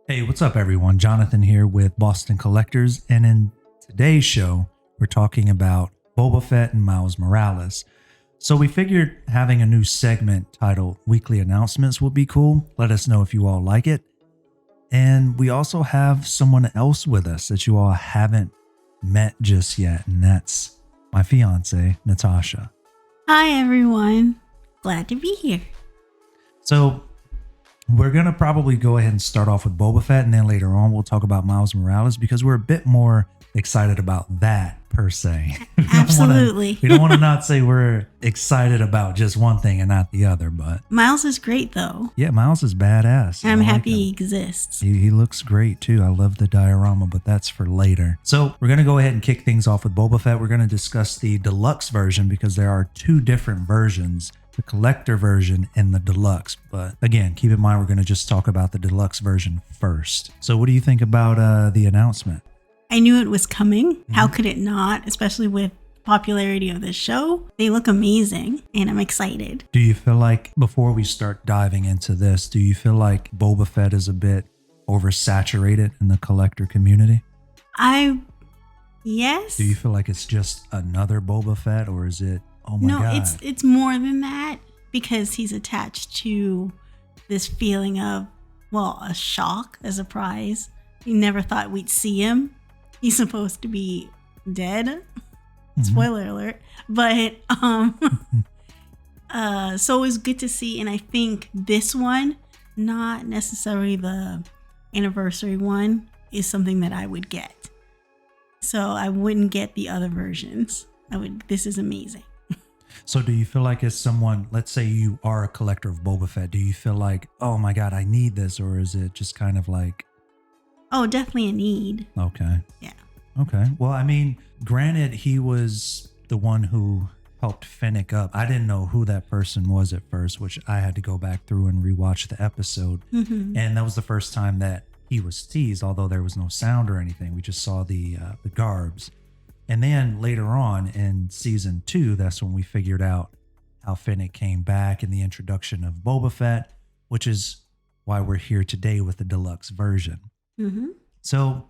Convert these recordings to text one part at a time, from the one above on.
Hey, what's up, everyone? Jonathan here with Boston Collectors, and in today's show, we're talking about Boba Fett and Miles Morales. So we figured having a new segment titled Weekly Announcements would be cool. Let us know if you all like it. And we also have someone else with us that you all haven't met just yet, and that's my fiance, Natasha. Hi, everyone. Glad to be here. So we're going to probably go ahead and start off with Boba Fett, and then later on we'll talk about Miles Morales because we're a bit more excited about that per se. Absolutely. We don't want to not say we're excited about just one thing and not the other, but Miles is great, though. yeah, Miles is badass. And I'm I happy like he him. exists. He looks great too. I love the diorama, but that's for later. So we're going to go ahead and kick things off with Boba Fett. We're going to discuss the deluxe version because there are two different versions, the collector version and the deluxe. But again, keep in mind, we're going to just talk about the deluxe version first. So what do you think about the announcement? I knew it was coming. How could it not? Especially with the popularity of this show. They look amazing, and I'm excited. Do you feel like, before we start diving into this, do you feel like Boba Fett is a bit oversaturated in the collector community? Yes. Do you feel like it's just another Boba Fett, or is it, oh my God? No, it's more than that because he's attached to this feeling of, well, a shock, a surprise. You never thought we'd see him. He's supposed to be dead. Spoiler alert. But so it was good to see, and I think this one, not necessarily the anniversary one, is something that I would get. So I wouldn't get the other versions. This is amazing. So do you feel like as someone, let's say you are a collector of Boba Fett, do you feel like, oh my God, I need this? Or is it just kind of like, Oh, definitely a need. okay. Yeah. Okay. Well, I mean, granted, he was the one who helped Fennec up. I didn't know who that person was at first, which I had to go back through and rewatch the episode. Mm-hmm. And that was the first time that he was teased, although there was no sound or anything. We just saw the garbs. And then later on in season 2, that's when we figured out how Fennec came back and the introduction of Boba Fett, which is why we're here today with the deluxe version. Mm-hmm. So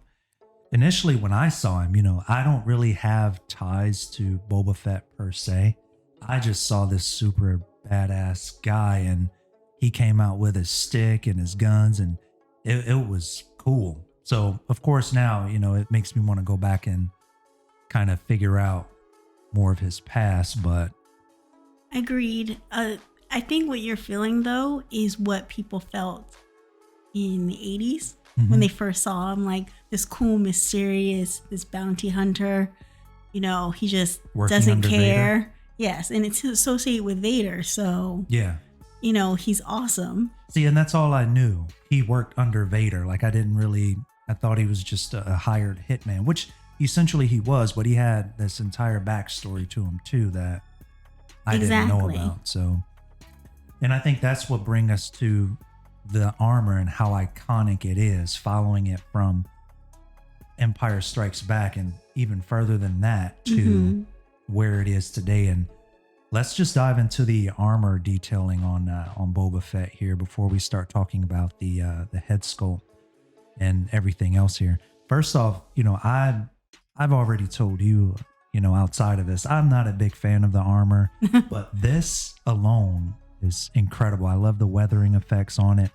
initially when I saw him, I don't really have ties to Boba Fett per se. I just saw this super badass guy, and he came out with his stick and his guns, and it was cool. So of course now, it makes me want to go back and kind of figure out more of his past, but Agreed. I think what you're feeling, though, is what people felt in the 80s when they first saw him, like this cool, mysterious, this bounty hunter. He just Working doesn't under care. Vader. Yes, and it's associated with Vader, so yeah. he's awesome. See, and that's all I knew. He worked under Vader. Like I thought he was just a hired hitman, which essentially he was, but he had this entire backstory to him too that I didn't know about. So, and I think that's what brings us to the armor and how iconic it is, following it from Empire Strikes Back and even further than that to where it is today. And let's just dive into the armor detailing on Boba Fett here before we start talking about the head sculpt and everything else here. First off, I've already told you, outside of this, I'm not a big fan of the armor, but this alone is incredible. I love the weathering effects on it.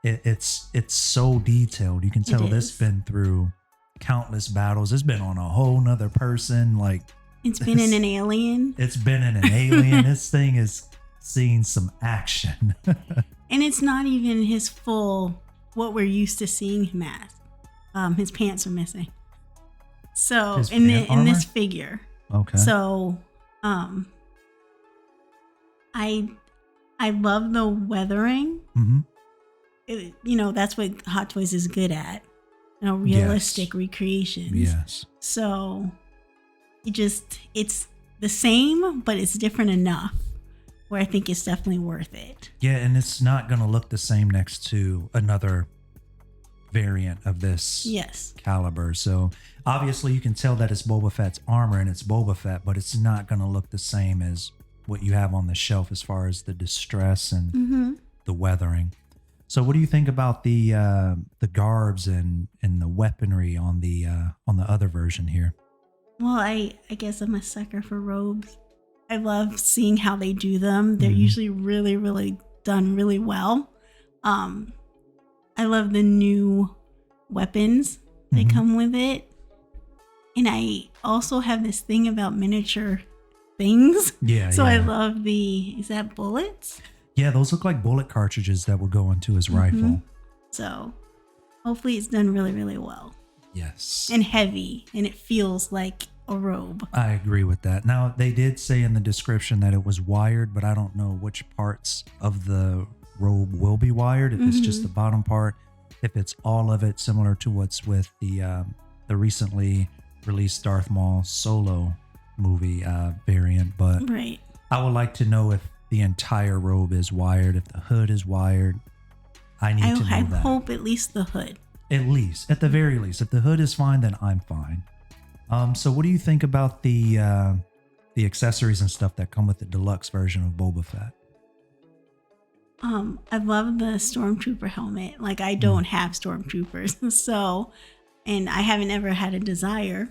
It's so detailed. You can tell this been through countless battles. It's been on a whole nother person. Like It's been in an alien. It's been in an alien. This thing is seeing some action. And it's not even his full, what we're used to seeing him as. His pants are missing. So His in armor? this figure. Okay. So I love the weathering. That's what Hot Toys is good at. Realistic recreations. Yes. So it's the same, but it's different enough where I think it's definitely worth it. Yeah, and it's not going to look the same next to another variant of this caliber. So obviously you can tell that it's Boba Fett's armor and it's Boba Fett, but it's not going to look the same as what you have on the shelf as far as the distress and the weathering. So what do you think about the garbs and the weaponry on the other version here? Well, I guess I'm a sucker for robes. I love seeing how they do them. They're Mhm. usually really, really done really well. I love the new weapons that Mhm. come with it. And I also have this thing about miniature things. Yeah, So I yeah. love is that bullets? Yeah, those look like bullet cartridges that will go into his rifle. So hopefully it's done really, really well Yes. and heavy, and it feels like a robe. I agree with that. Now, they did say in the description that it was wired, but I don't know which parts of the robe will be wired. If it's just the bottom part, if it's all of it, similar to what's with the recently released Darth Maul solo movie variant. But Right. I would like to know if the entire robe is wired, if the hood is wired. I need to know I that. hope at least the hood. At least, at the very least. If the hood is fine, then I'm fine. So what do you think about the accessories and stuff that come with the deluxe version of Boba Fett? I love the stormtrooper helmet. Like, I don't have stormtroopers, so, and I haven't ever had a desire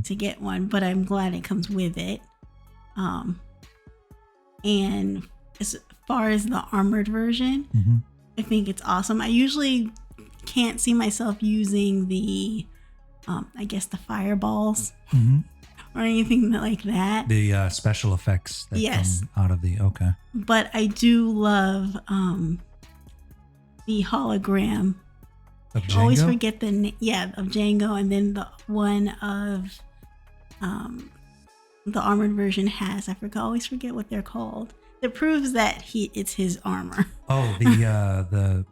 to get one, but I'm glad it comes with it. And as far as the armored version, I think it's awesome. I usually can't see myself using the, I guess, the fireballs or anything like that. The special effects that Yes. come out of the But I do love the hologram. of I always Jango? forget of Django, and then the one of the armored version has. always forget what they're called. That proves that it's his armor. Oh, the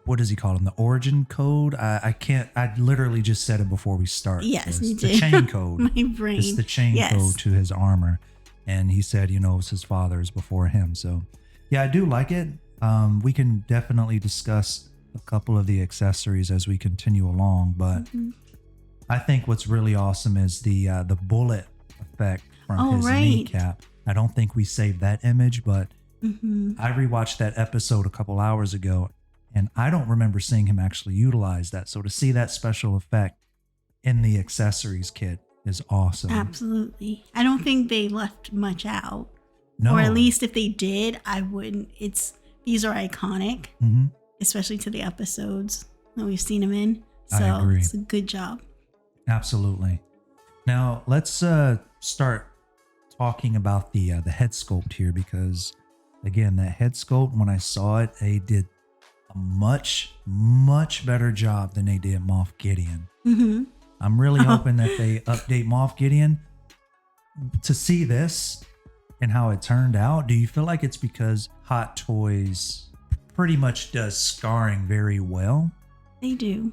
what does he call them? The origin code? I can't. I literally just said it before we start. Yes, you the did. chain code. My brain. It's the chain Yes. code to his armor, and he said, it's his father's before him. So, yeah, I do like it. We can definitely discuss a couple of the accessories as we continue along, but I think what's really awesome is the bullet effect from his right. kneecap. I don't think we saved that image, but I rewatched that episode a couple hours ago, and I don't remember seeing him actually utilize that. So to see that special effect in the accessories kit is awesome. Absolutely. I don't think they left much out. No. Or at least if they did, I wouldn't. These are iconic, especially to the episodes that we've seen him in. So I agree. it's a good job. Absolutely. Now let's start talking about the head sculpt here, because again, that head sculpt, when I saw it, they did a much better job than they did Moff Gideon. I'm really hoping that they update Moff Gideon to see this and how it turned out. Do you feel like it's because Hot Toys pretty much does scarring very well, They do.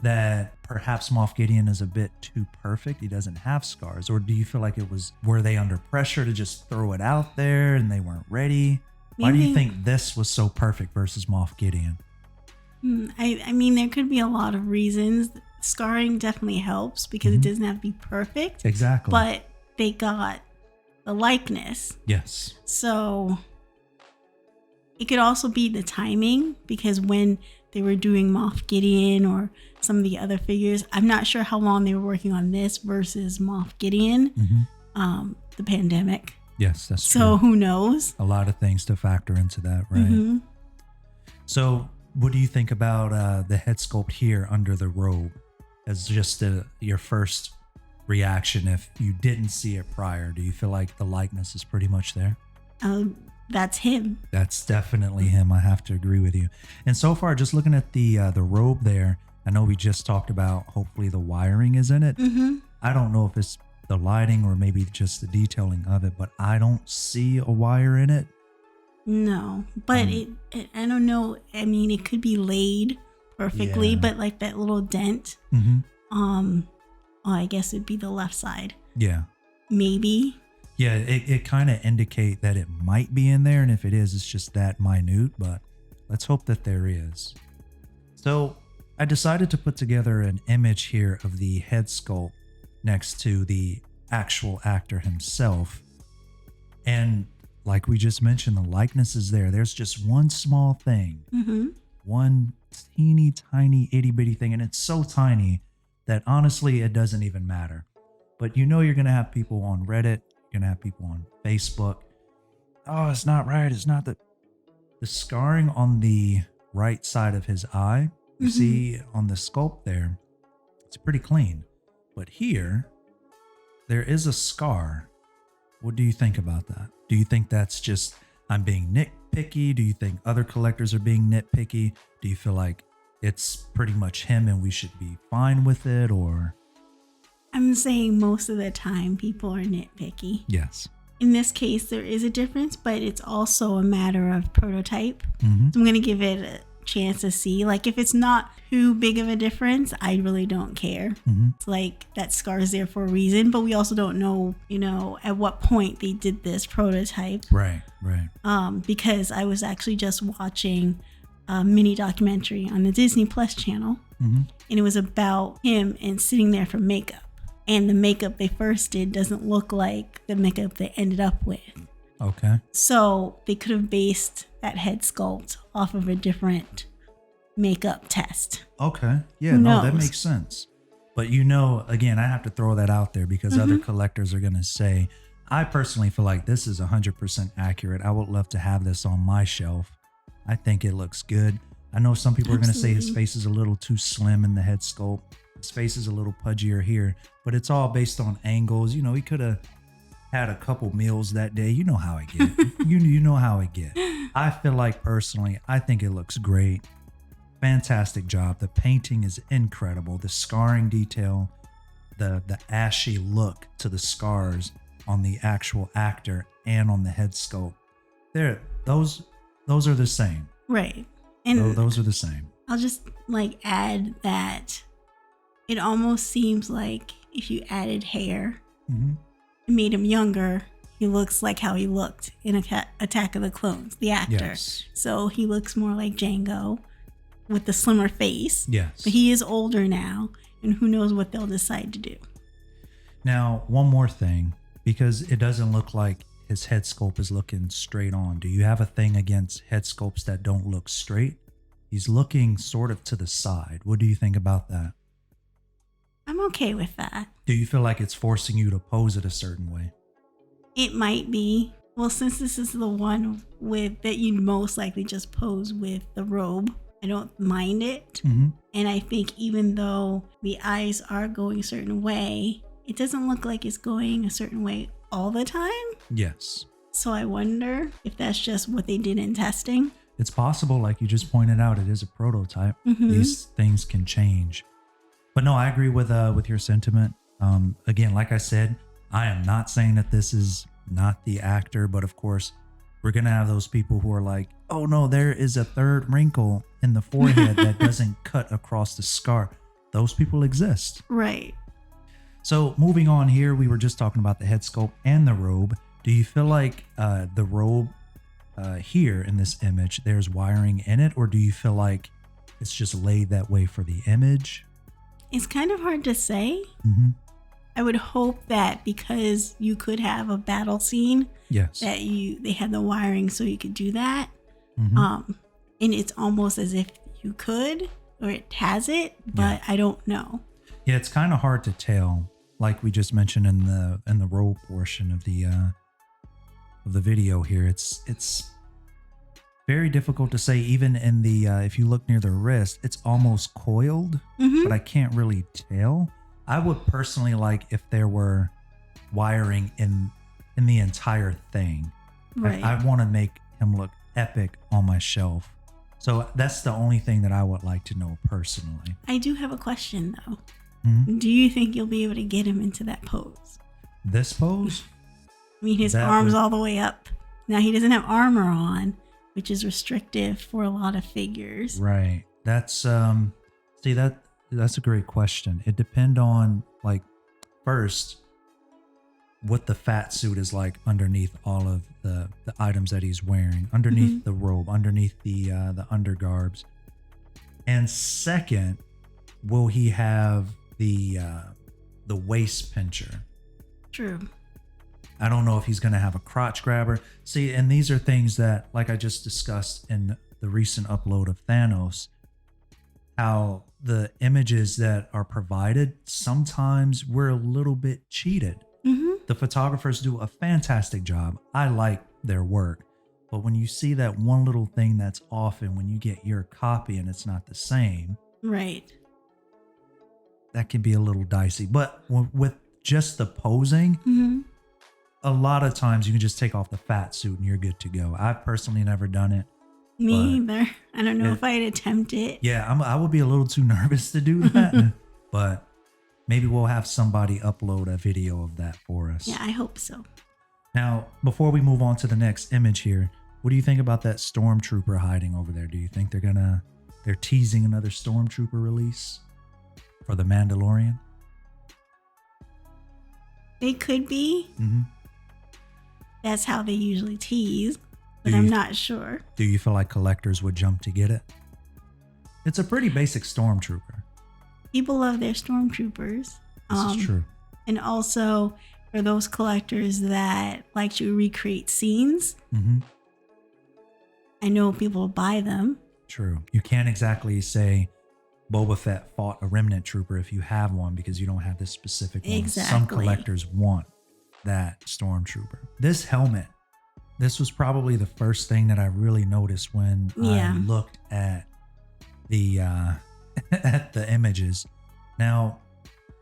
that perhaps Moff Gideon is a bit too perfect? He doesn't have scars. Or do you feel like were they under pressure to just throw it out there and they weren't ready? Why do you think this was so perfect versus Moff Gideon? I mean, there could be a lot of reasons. Scarring definitely helps because it doesn't have to be perfect. Exactly. But they got the likeness. Yes. So it could also be the timing, because when they were doing Moff Gideon or some of the other figures, I'm not sure how long they were working on this versus Moff Gideon. The pandemic. Yes, that's true. So who knows? A lot of things to factor into that, right? So what do you think about the head sculpt here under the robe as just your first reaction if you didn't see it prior? Do you feel like the likeness is pretty much there? That's him. That's definitely him. I have to agree with you. And so far, just looking at the robe there, I know we just talked about hopefully the wiring is in it. I don't know if it's the lighting or maybe just the detailing of it, but I don't see a wire in it. No, but I don't know. I mean, it could be laid perfectly, Yeah. but like that little dent, I guess it'd be the left side. Yeah. Maybe. Yeah, it kind of indicate that it might be in there, and if it is, it's just that minute, but let's hope that there is. So I decided to put together an image here of the head sculpt next to the actual actor himself. And like we just mentioned, the likeness is there. There's just one small thing one teeny tiny itty bitty thing, and it's so tiny that honestly it doesn't even matter. But you know you're gonna have people on Reddit, you're gonna have people on Facebook. Oh, it's not right. It's not the scarring on the right side of his eye. You see on the sculpt there, it's pretty clean. But here, there is a scar. What do you think about that? Do you think that's just I'm being nitpicky? Do you think other collectors are being nitpicky? Do you feel like it's pretty much him and we should be fine with it? Or I'm saying most of the time people are nitpicky. yes. In this case, there is a difference, but it's also a matter of prototype. So I'm going to give it a chance to see. Like, if it's not too big of a difference, I really don't care. It's like that scar is there for a reason, but we also don't know, at what point they did this prototype. Right. Because I was actually just watching a mini documentary on the Disney Plus channel, and it was about him and sitting there for makeup. And the makeup they first did doesn't look like the makeup they ended up with. Okay. So they could have based that head sculpt off of a different makeup test. Okay. Yeah, Who no, that knows? makes sense. But again, I have to throw that out there because other collectors are going to say, I personally feel like this is 100% accurate. I would love to have this on my shelf. I think it looks good. I know some people are going to say his face is a little too slim in the head sculpt. His face is a little pudgier here, but it's all based on angles. He could have had a couple meals that day. You know how I get. you know how I get. I feel like personally, I think it looks great. Fantastic job. The painting is incredible. The scarring detail, the ashy look to the scars on the actual actor and on the head sculpt. Those are the same. Right. And Those are the same. I'll just add that it almost seems like if you added hair and made him younger, he looks like how he looked in Attack of the Clones, the actor. Yes. So he looks more like Django with the slimmer face. Yes. But he is older now, and who knows what they'll decide to do. Now, one more thing, because it doesn't look like his head sculpt is looking straight on. Do you have a thing against head sculpts that don't look straight? He's looking sort of to the side. What do you think about that? I'm okay with that. Do you feel like it's forcing you to pose it a certain way? It might be. Well, since this is the one that you'd most likely just pose with the robe, I don't mind it. And I think even though the eyes are going a certain way, it doesn't look like it's going a certain way all the time. Yes. So I wonder if that's just what they did in testing. It's possible, like you just pointed out, it is a prototype. These things can change. But no, I agree with your sentiment. Again, like I said, I am not saying that this is not the actor, but of course, we're going to have those people who are like, oh no, there is a third wrinkle in the forehead that doesn't cut across the scar. Those people exist. Right. So moving on here, we were just talking about the head sculpt and the robe. Do you feel like the robe here in this image, there's wiring in it, or do you feel like it's just laid that way for the image? It's kind of hard to say. I would hope that because you could have a battle scene, Yes. that they had the wiring so you could do that. And it's almost as if you could, or it has it, but I don't know. Yeah, it's kind of hard to tell. Like we just mentioned in the robe portion of the video here, it's very difficult to say. Even in the if you look near the wrist, it's almost coiled, but I can't really tell. I would personally like if there were wiring in the entire thing. Right. I want to make him look epic on my shelf. So that's the only thing that I would like to know personally. I do have a question though. Do you think you'll be able to get him into that pose? This pose? I mean, his arms all the way up. Now he doesn't have armor on, which is restrictive for a lot of figures. Right. That's that's a great question. It depends on, like, first, what the fat suit is like underneath all of the items that he's wearing, underneath the robe, underneath the undergarbs. And second, will he have the waist pincher? True. I don't know if he's going to have a crotch grabber. See, and these are things that, like I just discussed in the recent upload of Thanos, how the images that are provided, sometimes we're a little bit cheated. The photographers do a fantastic job. I like their work. But when you see that one little thing that's off and when you get your copy and it's not the same, right, that can be a little dicey. But with just the posing, a lot of times you can just take off the fat suit and you're good to go. I've personally never done it. Me either. I don't know if I'd attempt it. Yeah, I would be a little too nervous to do that. But maybe we'll have somebody upload a video of that for us. Yeah, I hope so. Now, before we move on to the next image here, what do you think about that stormtrooper hiding over there? Do you think they're teasing another stormtrooper release for the Mandalorian? They could be. That's how they usually tease, but I'm not sure. Do you feel like collectors would jump to get it? It's a pretty basic stormtrooper. People love their stormtroopers. This is true. And also for those collectors that like to recreate scenes, I know people buy them. True. You can't exactly say Boba Fett fought a remnant trooper if you have one because you don't have this specific one. Exactly. Some collectors want that stormtrooper. This helmet, this was probably the first thing that I really noticed when I looked at the at the images. Now,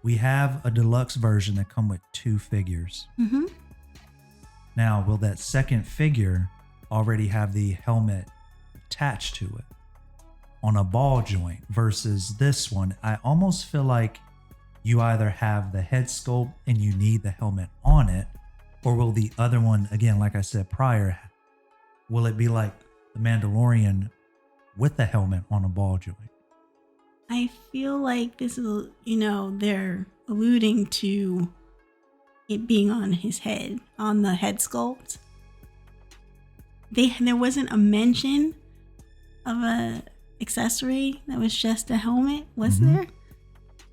we have a deluxe version that come with 2 figures. Now, will that second figure already have the helmet attached to it on a ball joint versus this one? I almost feel like you either have the head sculpt and you need the helmet on it, or will the other one, again, like I said prior, will it be like the Mandalorian with the helmet on a ball joint? I feel like this is, they're alluding to it being on his head, on the head sculpt. There wasn't a mention of a accessory that was just a helmet, was there?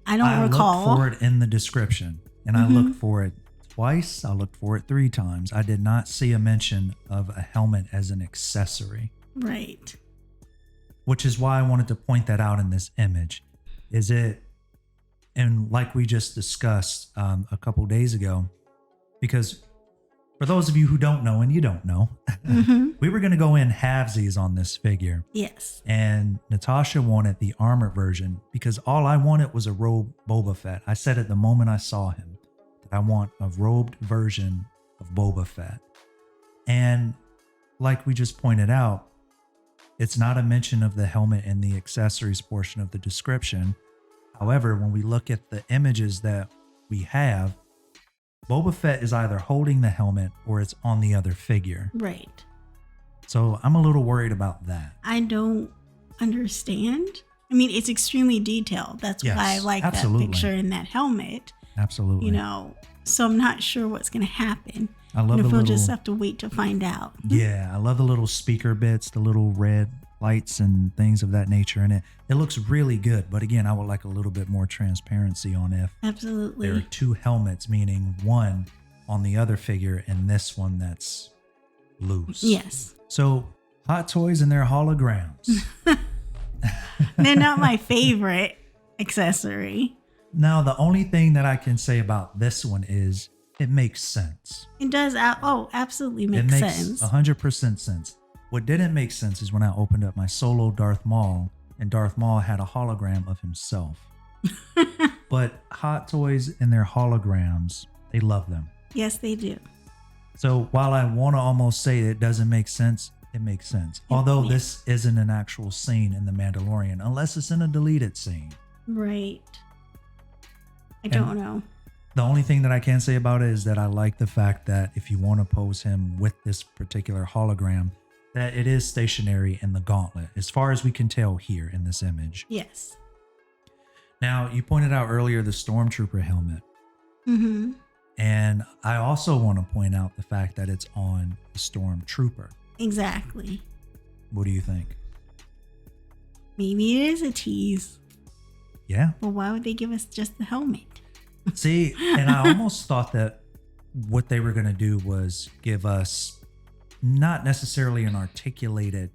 I don't recall. I looked for it in the description, and I looked for it twice. I looked for it 3 times. I did not see a mention of a helmet as an accessory. Right. Which is why I wanted to point that out in this image. Is it, and like we just discussed a couple days ago, because for those of you who don't know, and you don't know, we were going to go in halvesies on this figure. Yes. And Natasha wanted the armored version because all I wanted was a robed Boba Fett. I said it the moment I saw him that I want a robed version of Boba Fett. And like we just pointed out, it's not a mention of the helmet in the accessories portion of the description. However, when we look at the images that we have, Boba Fett is either holding the helmet or it's on the other figure. Right. So I'm a little worried about that. I don't understand. I mean, it's extremely detailed. That's why I like that picture in that helmet. Absolutely. So I'm not sure what's going to happen. I love we'll just have to wait to find out. Yeah, I love the little speaker bits, the little red lights and things of that nature in it. It looks really good. But again, I would like a little bit more transparency on if Absolutely. there are 2 helmets, meaning one on the other figure and this one that's loose. Yes. So Hot Toys and their holograms. They're not my favorite accessory. Now, the only thing that I can say about this one is it makes sense. It does. Absolutely makes sense. 100% sense. What didn't make sense is when I opened up my solo Darth Maul and Darth Maul had a hologram of himself. But Hot Toys and their holograms, they love them. Yes, they do. So while I want to almost say it doesn't make sense, it makes sense. Although this isn't an actual scene in The Mandalorian, unless it's in a deleted scene. Right. I don't know. The only thing that I can say about it is that I like the fact that if you want to pose him with this particular hologram, that it is stationary in the gauntlet, as far as we can tell here in this image. Yes. Now, you pointed out earlier the Stormtrooper helmet. And I also want to point out the fact that it's on the Stormtrooper. Exactly. What do you think? Maybe it is a tease. Yeah. But why would they give us just the helmet? See, and I almost thought that what they were going to do was give us not necessarily an articulated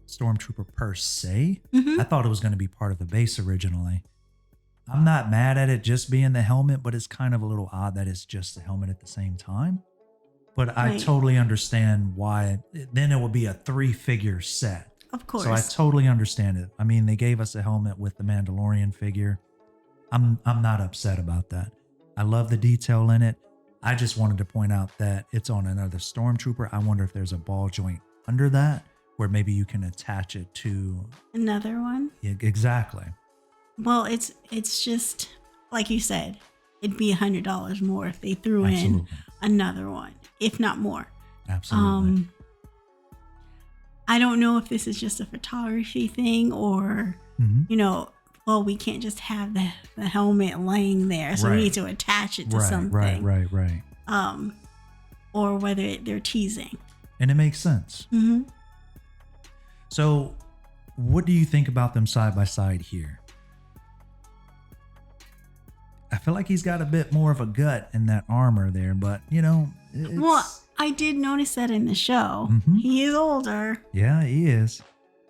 stormtrooper per se. Mhm. I thought it was going to be part of the base originally. I'm not mad at it just being the helmet, but it's kind of a little odd that it's just the helmet at the same time. But I Right. totally understand why. Then it would be a 3-figure set. Of course. So I totally understand it. I mean, they gave us a helmet with the Mandalorian figure. I'm not upset about that. I love the detail in it. I just wanted to point out that it's on another stormtrooper. I wonder if there's a ball joint under that where maybe you can attach it to. Another one. Yeah, exactly. Well, it's just like you said, it'd be $100 more if they threw in Absolutely. another one, if not more. Absolutely. I don't know if this is just a photography thing or, Mhm. well, we can't just have the helmet laying there, so Right. we need to attach it to Right, something. right. Or whether they're teasing. And it makes sense. Mm-hmm. So, what do you think about them side by side here? I feel like he's got a bit more of a gut in that armor there, but it's, Well, I did notice that in the show. Mhm. He is older. yeah, he is.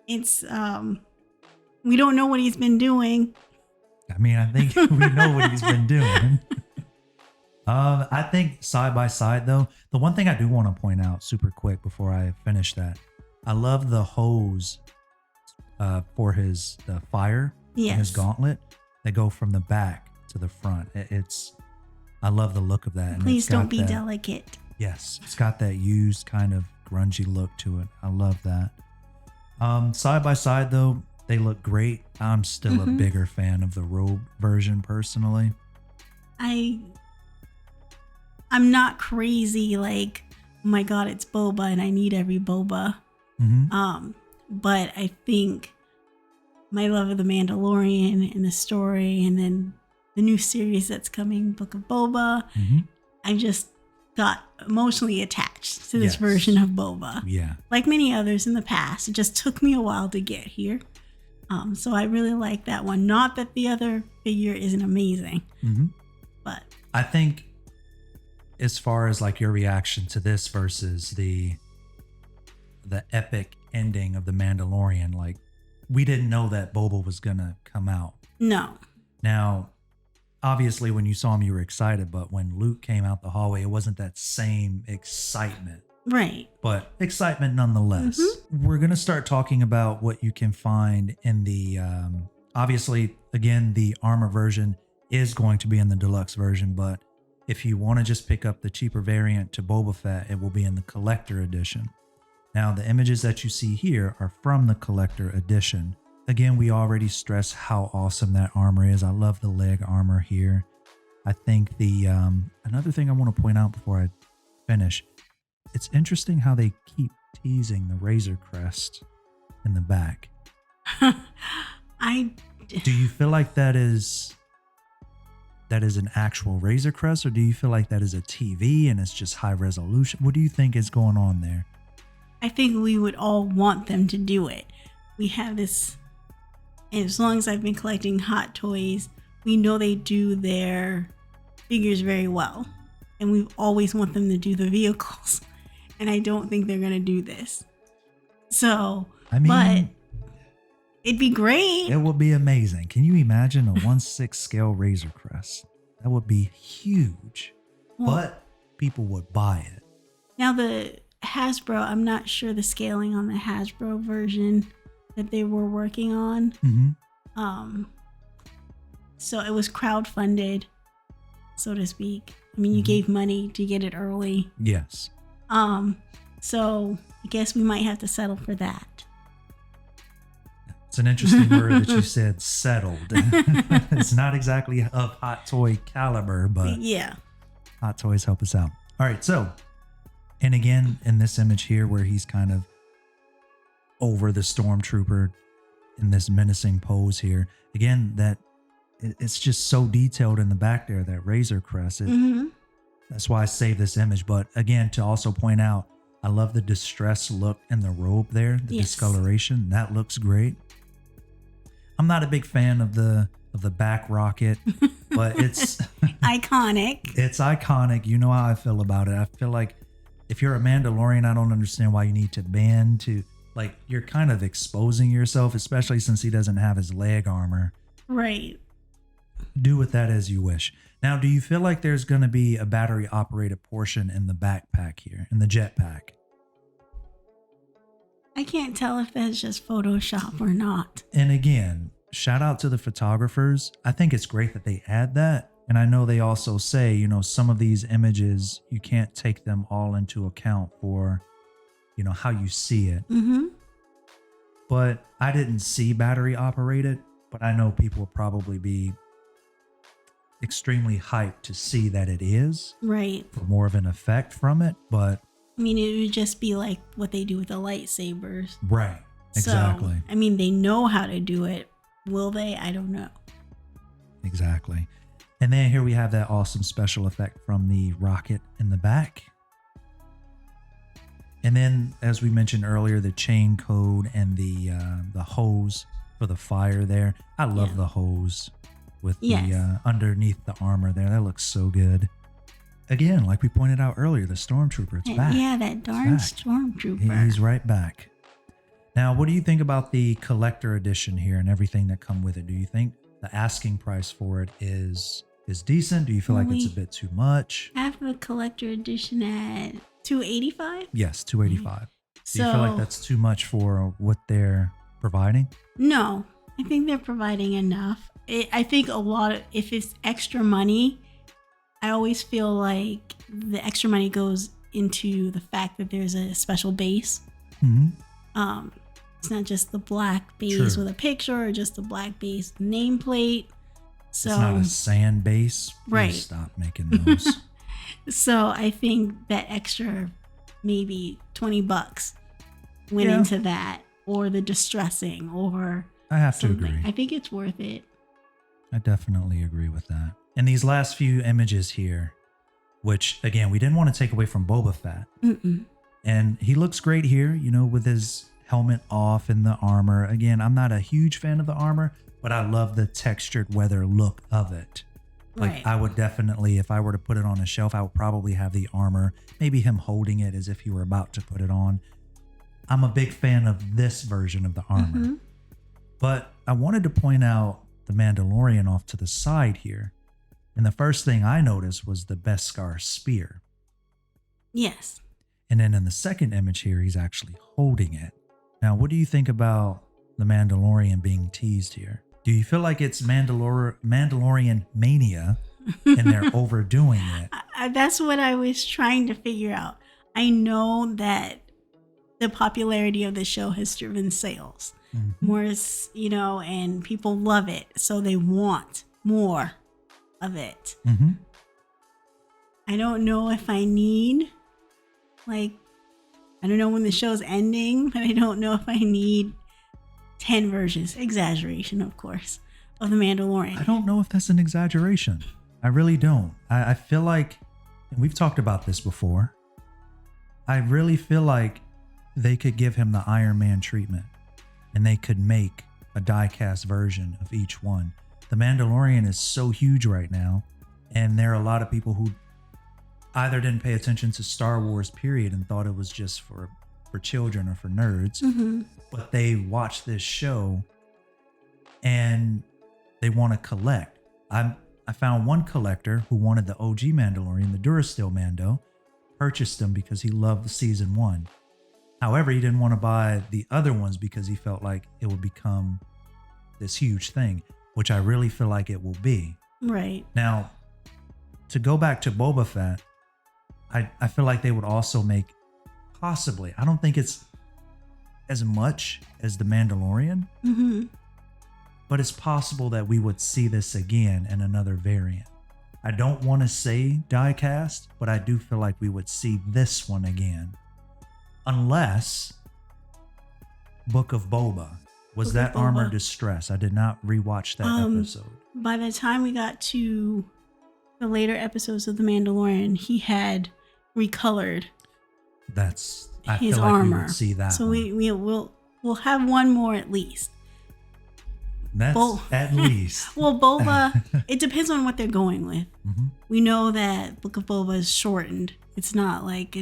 It's we don't know what he's been doing. I mean, I think we know what he's been doing. I think side by side though, the one thing I do want to point out super quick before I finish that, I love the hose for the fire and his Yes. gauntlet that go from the back to the front. I love the look of that. And Please it's got don't be that- delicate. Yes, it's got that used kind of grungy look to it. I love that. Side by side though, they look great. I'm still a Mhm. bigger fan of the robe version personally. I'm not crazy like, oh my god, it's Boba and I need every Boba. Mm-hmm. But I think my love of the Mandalorian and the story, and then the new series that's coming, Book of Boba, Mm-hmm. I just got emotionally attached to this Yes. version of Boba. Yeah. Like many others in the past, it just took me a while to get here. So I really like that one. Not that the other figure isn't amazing, Mm-hmm. but I think as far as like your reaction to this versus the epic ending of the Mandalorian, like we didn't know that Boba was gonna come out. no. Now, obviously when you saw him you were excited, but when Luke came out the hallway, it wasn't that same excitement. Right. But excitement nonetheless. We're going to start talking about what you can find in the, obviously, again, the armor version is going to be in the deluxe version, but if you want to just pick up the cheaper variant to Boba Fett, it will be in the collector edition. Now, the images that you see here are from the collector edition. Again, we already stressed how awesome that armor is. I love the leg armor here. I think another thing I want to point out before I finish, it's interesting how they keep teasing the Razor Crest in the back. Do you feel like that is an actual Razor Crest, or do you feel like that is a TV and it's just high resolution? What do you think is going on there? I think we would all want them to do it. We have this, and as long as I've been collecting Hot Toys, we know they do their figures very well. And we always want them to do the vehicles. And I don't think they're going to do this. So, I mean, but it'd be great. it would be amazing. Can you imagine a 1/6 scale Razor Crest? That would be huge. Well, But people would buy it. now the Hasbro, I'm not sure the scaling on the Hasbro version that they were working on. Mm-hmm. So it was crowdfunded, so to speak. I mean, you Mhm. gave money to get it early. Yes. So I guess we might have to settle for that. It's an interesting word that you said, settled. It's not exactly of Hot Toy caliber, but Yeah. Hot Toys help us out. All right, so, and again, in this image here where he's kind of over the stormtrooper in this menacing pose here, again, it's just so detailed in the back there, that Razor Crest. Mm-hmm. That's why I saved this image. But again, to also point out, I love the distressed look in the robe there, the Yes. discoloration. That looks great. I'm not a big fan of the back rocket, but it's Iconic. it's iconic. You know how I feel about it. I feel like if you're a Mandalorian, I don't understand why you need to bend to like you're kind of exposing yourself, especially since he doesn't have his leg armor. Right. Do with that as you wish. Now, do you feel like there's going to be a battery operated portion in the backpack here, in the jetpack? I can't tell if that's just Photoshop or not. And again, shout out to the photographers. I think it's great that they add that. And I know they also say, you know, some of these images, you can't take them all into account for, you know, how you see it. Mm-hmm. But I didn't see battery operated, but I know people will probably be extremely hyped to see that it is. Right. For more of an effect from it. But I mean, it would just be like what they do with the lightsabers. right. Exactly. So, I mean, they know how to do it. Will they? I don't know. Exactly. And then here we have that awesome special effect from the rocket in the back. And then, as we mentioned earlier, the chain code and the hose for the fire there. I love the hose with the underneath the armor there. That looks so good. Again, like we pointed out earlier, the stormtrooper, it's back. Yeah, that darn stormtrooper. He's right back. Now, what do you think about the collector edition here and everything that come with it? Do you think the asking price for it is decent? Do you feel like it's a bit too much? Have the collector edition at $285? Yes, $285. So, do you feel like that's too much for what they're providing? No, I think they're providing enough. I think if it's extra money, I always feel like the extra money goes into the fact that there's a special base. Mm-hmm. It's not just the black base with a picture or just the black base nameplate. So it's not a sand base. Please right. Stop making those. So I think that extra maybe $20 went into that, or the distressing, or I have something. to agree. I think it's worth it. I definitely agree with that. And these last few images here, which again, we didn't want to take away from Boba Fett. Mm-mm. And he looks great here, you know, with his helmet off and the armor. Again, I'm not a huge fan of the armor, but I love the textured weather look of it. Like Right. I would definitely, if I were to put it on a shelf, I would probably have the armor, maybe him holding it as if he were about to put it on. I'm a big fan of this version of the armor. Mm-hmm. But I wanted to point out the Mandalorian off to the side here. And the first thing I noticed was the Beskar spear. Yes. And then in the second image here, he's actually holding it. Now, what do you think about the Mandalorian being teased here? Do you feel like it's Mandalorian mania and they're overdoing it? That's what I was trying to figure out. I know that the popularity of the show has driven sales. Mm-hmm. More, you know, and people love it. So they want more of it. Mm-hmm. I don't know if I need, like, I don't know when the show's ending, but I don't know if I need 10 versions, exaggeration, of course, of The Mandalorian. I don't know if that's an exaggeration. I really don't. I feel like, and we've talked about this before, I really feel like they could give him the Iron Man treatment and they could make a die-cast version of each one. The Mandalorian is so huge right now, and there are a lot of people who either didn't pay attention to Star Wars period and thought it was just for children or for nerds, Mm-hmm. but they watch this show and they want to collect. I found one collector who wanted the OG Mandalorian, the Durasteel Mando, purchased them because he loved the season 1. However, he didn't want to buy the other ones because he felt like it would become this huge thing, which I really feel like it will be. Right. Now, to go back to Boba Fett, I feel like they would also make possibly, I don't think it's as much as the Mandalorian, Mm-hmm. but it's possible that we would see this again in another variant. I don't want to say die-cast, but I do feel like we would see this one again. Unless Book of Boba. Was Book that of armor Boba. distress? I did not rewatch that episode. By the time we got to the later episodes of The Mandalorian, he had recolored I his feel like armor. we would see that So one. we'll have one more at least. That's at least. Well, Boba, it depends on what they're going with. Mm-hmm. We know that Book of Boba is shortened. It's not like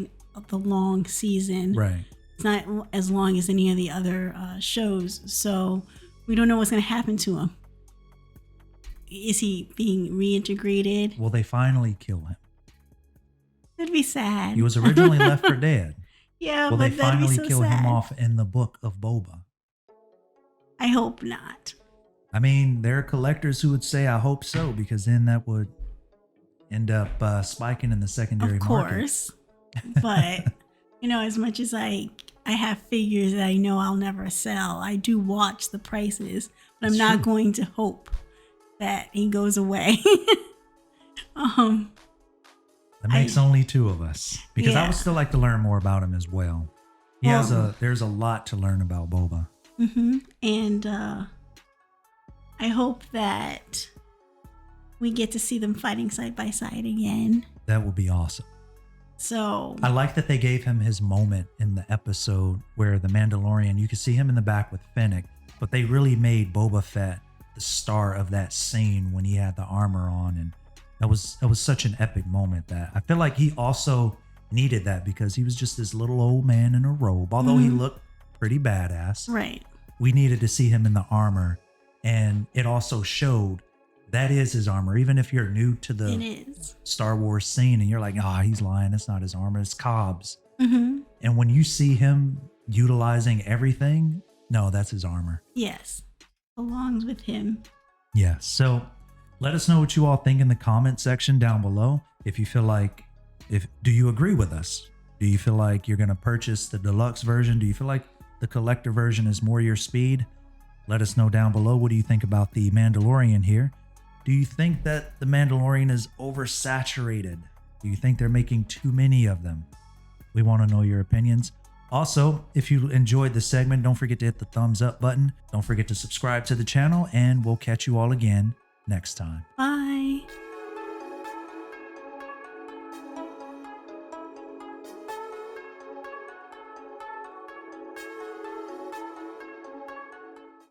the long season. Right. It's not as long as any of the other shows, so we don't know what's going to happen to him. Is he being reintegrated? Will they finally kill him? That'd be sad. He was originally left for dead. Yeah, Will but they that'd be finally so kill sad. him off in the book of Boba? I hope not. I mean, there are collectors who would say, I hope so, because then that would end up spiking in the secondary Of market. course. But, as much as I have figures that I know I'll never sell, I do watch the prices, but I'm That's not true. going to hope that he goes away. That makes only two of us, because I Yeah. would still like to learn more about him as well. There's a lot to learn about Boba. And I hope that we get to see them fighting side by side again. That would be awesome. So I like that they gave him his moment in the episode where the Mandalorian, you could see him in the back with Fennec, but they really made Boba Fett the star of that scene when he had the armor on, and that was such an epic moment that I feel like he also needed that, because he was just this little old man in a robe. Although he looked pretty badass, right. we needed to see him in the armor, and it also showed that is his armor. Even if you're new to It the is. Star Wars scene and you're like, he's lying, it's not his armor, it's Cobb's. Mm-hmm. And when you see him utilizing everything, no, that's his armor. Yes. Belongs with him. Yeah. So let us know what you all think in the comment section down below. If you feel like, do you agree with us? Do you feel like you're going to purchase the deluxe version? Do you feel like the collector version is more your speed? Let us know down below. What do you think about the Mandalorian here? Do you think that the Mandalorian is oversaturated? Do you think they're making too many of them? We want to know your opinions. Also, if you enjoyed this segment, don't forget to hit the thumbs up button. Don't forget to subscribe to the channel, and we'll catch you all again next time. Bye.